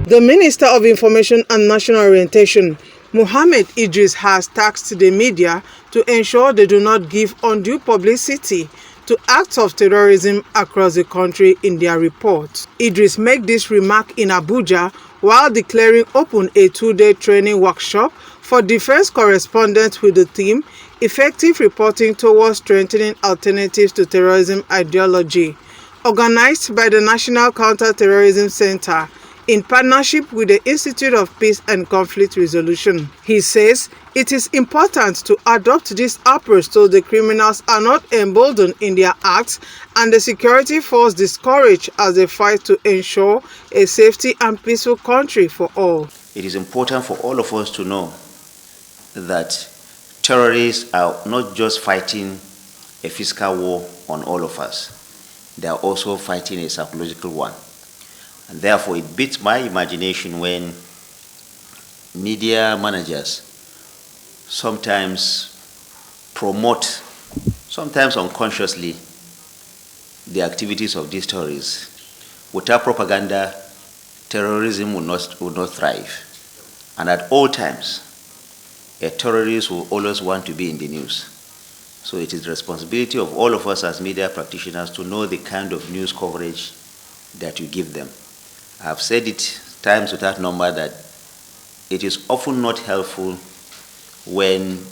The Minister of Information and National Orientation, Mohammed Idris, has tasked the media to ensure they do not give undue publicity to acts of terrorism across the country in their reports. Idris made this remark in Abuja while declaring open a two-day training workshop for defense correspondents with the theme Effective Reporting Towards Strengthening Alternatives to Terrorism Ideology, organized by the National Counter Terrorism Centre in partnership with the Institute of Peace and Conflict Resolution. He says it is important to adopt this approach so the criminals are not emboldened in their acts and the security force discouraged as they fight to ensure a safety and peaceful country for all. It is important for all of us to know that terrorists are not just fighting a physical war on all of us, they are also fighting a psychological one. And therefore, it beats my imagination when media managers sometimes promote, sometimes unconsciously, the activities of these terrorists. Without propaganda, terrorism will not thrive. And at all times, a terrorist will always want to be in the news. So it is the responsibility of all of us as media practitioners to know the kind of news coverage that you give them. I've said it times without number that it is often not helpful when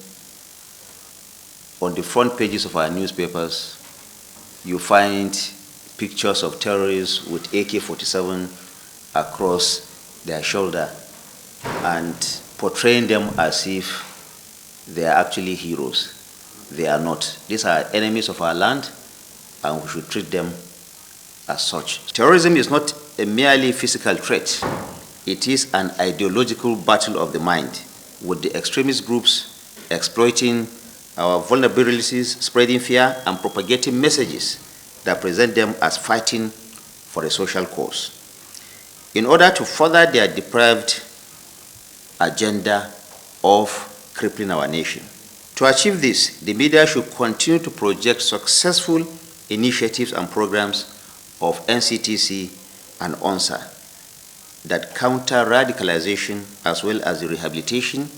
on the front pages of our newspapers you find pictures of terrorists with AK-47 across their shoulder and portraying them as if they are actually heroes. They are not. These are enemies of our land and we should treat them as such. Terrorism is not a merely physical threat. It is an ideological battle of the mind, with the extremist groups exploiting our vulnerabilities, spreading fear, and propagating messages that present them as fighting for a social cause. In order to further their depraved agenda of crippling our nation. To achieve this, the media should continue to project successful initiatives and programs of NCTC and ONSA that counter radicalization as well as the rehabilitation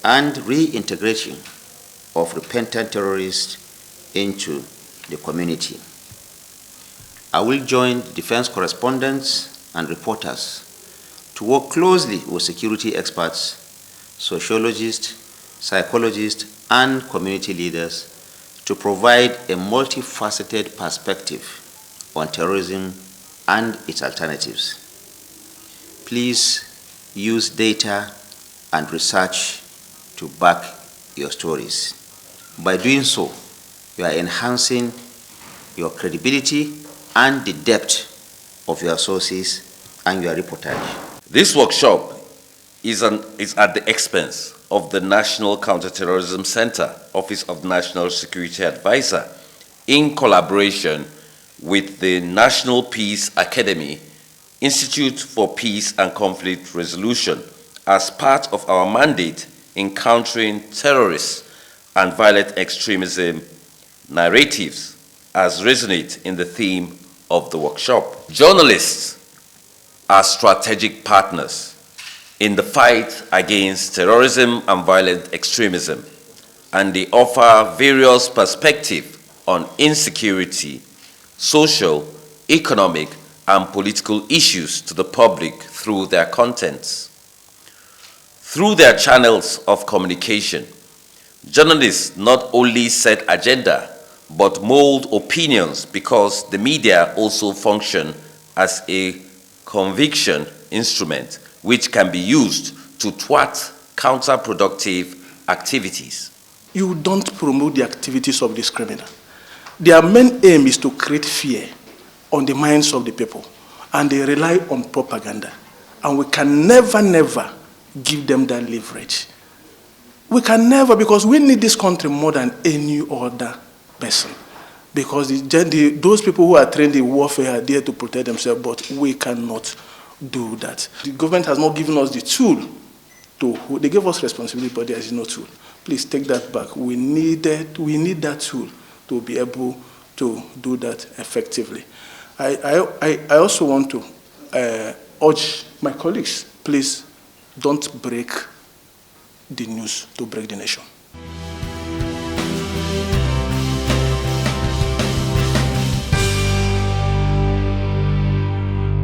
and reintegration of repentant terrorists into the community. I will join defense correspondents and reporters to work closely with security experts, sociologists, psychologists, and community leaders to provide a multifaceted perspective on terrorism and its alternatives. Please use data and research to back your stories. By doing so, you are enhancing your credibility and the depth of your sources and your reportage. This workshop is at the expense of the National Counter Terrorism Centre, Office of National Security Advisor, in collaboration with the National Peace Academy, Institute for Peace and Conflict Resolution, as part of our mandate in countering terrorists and violent extremism narratives, as resonate in the theme of the workshop. Journalists are strategic partners in the fight against terrorism and violent extremism, and they offer various perspectives on insecurity, social, economic, and political issues to the public through their contents. Through their channels of communication, journalists not only set agenda, but mold opinions because the media also function as a conviction instrument which can be used to thwart counterproductive activities. You don't promote the activities of this criminal. Their main aim is to create fear on the minds of the people, and they rely on propaganda. And we can never give them that leverage. We can never, because we need this country more than any other person. Because those people who are trained in warfare are there to protect themselves, but we cannot do that. The government has not given us the tool to, they gave us responsibility, but there is no tool. Please take that back. We need that tool to be able to do that effectively. I also want to urge My colleagues, please don't break the news to break the nation.